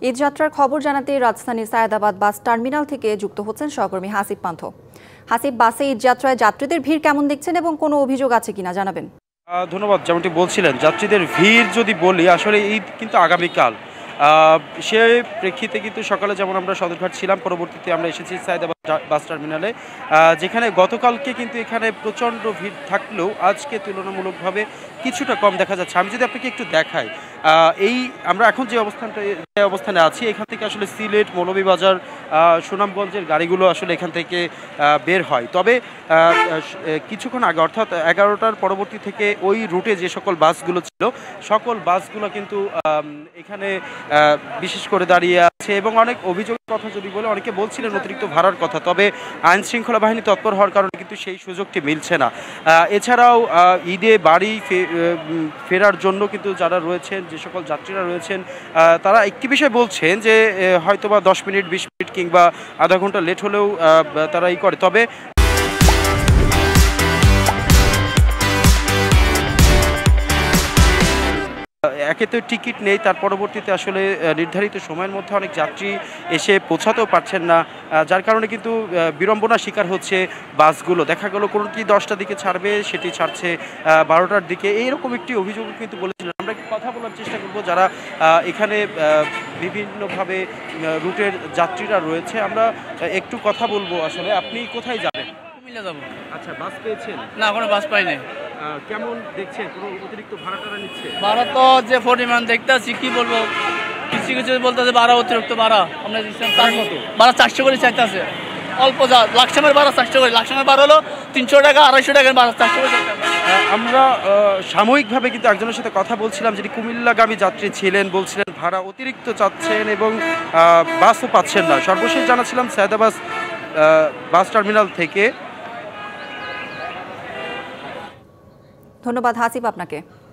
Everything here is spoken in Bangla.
ঈদ যাত্রার খবর জানাতে রাজধানীর সায়েদাবাদ বাস টার্মিনাল থেকে যুক্ত হচ্ছেন সহকর্মী হাসিব পান্থ। হাসিব, বাসে ঈদ যাত্রায় যাত্রীদের ভিড় কেমন দেখছেন এবং কোনো অভিযোগ আছে কিনা জানাবেন। ধন্যবাদ। যেমনটি বলছিলেন, যাত্রীদের ভিড় যদি বলি, আসলে ঈদ কিন্তু আগামীকাল। সে প্রেক্ষিতে কিন্তু সকালে যেমন আমরা সদরঘাট ছিলাম, পরবর্তীতে আমরা এসেছি সায়েদাবাদ বাস টার্মিনালে, যেখানে গতকালকে কিন্তু এখানে প্রচণ্ড ভিড় থাকলেও আজকে তুলনামূলকভাবে কিছুটা কম দেখা যাচ্ছে। আমি যদি আপনাকে একটু দেখাই, এই আমরা এখন যে অবস্থানে আছি, এখান থেকে আসলে সিলেট, মৌলভীবাজার, সুনামগঞ্জের গাড়িগুলো আসলে এখান থেকে বের হয়। তবে কিছুক্ষণ আগে, অর্থাৎ 11টার পরবর্তী থেকে ওই রুটে যে সকল বাসগুলো ছিল, সকল বাসগুলো কিন্তু এখানে বিশেষ করে দাঁড়িয়ে আছে। এবং অনেক অভিযোগের কথা যদি বলে, অনেকে বলছিলেন অতিরিক্ত ভাড়ার কথা, তবে আইন শৃঙ্খলা বাহিনী তৎপর হওয়ার কারণে কিন্তু সেই সুযোগটি মিলছে না। এছাড়াও ঈদে বাড়ি ফেরার জন্য কিন্তু যারা রয়েছেন, যে সকল যাত্রীরা রয়েছেন, তারা একটি বিষয় বলছেন যে হয়তোবা 10 মিনিট, 20 মিনিট কিংবা আধা ঘন্টা লেট হলেও তারা করে। তবে একে তো টিকিট নেই, তার পরবর্তীতে আসলে নির্ধারিত সময়ের মধ্যে অনেক যাত্রী এসে পৌঁছাতেও পারছেন না, যার কারণে কিন্তু বিড়ম্বনার শিকার হচ্ছে বাসগুলো। দেখা গেল কোনো কি 10টার দিকে ছাড়বে, সেটি ছাড়ছে 12টার দিকে। এইরকম একটি অভিযোগ কিন্তু বলেছিলেন। আমরা একটু কথা বলার চেষ্টা করব যারা এখানে বিভিন্নভাবে রুটের যাত্রীরা রয়েছে। আমরা একটু কথা বলবো। আসলে আপনি কোথায় যাবেন? কুমিল্লা যাবো। আচ্ছা, বাস পেয়েছেন? না, কোনো বাস পাই নাই। কেমন দেখছেন? কোনো অতিরিক্ত ভাড়াটারা নিচ্ছে? ভাড়া তো যে পরিমাণ দেখতেছি, কি বলবো, কিছু কিছু বলতেছে ভাড়া অতিরিক্ত ভাড়া। আমরা ভাড়া 400 করে চাইতেছে। অল্প যা লাকসামের ভাড়া 400 করে, লাকসামের ভাড়া হলো 300 টাকা, 250 টাকার ভাড়া 400 করে। আমরা সাময়িকভাবে কিন্তু একজনের সাথে কথা বলছিলাম, যিনি কুমিল্লাগামী যাত্রী ছিলেন, বলছিলেন ভাড়া অতিরিক্ত চাচ্ছেন এবং বাসও পাচ্ছেন না। সর্বশেষ জানাছিলাম সায়েদাবাদ বাস টার্মিনাল থেকে। ধন্যবাদ হাসিব আপনাকে।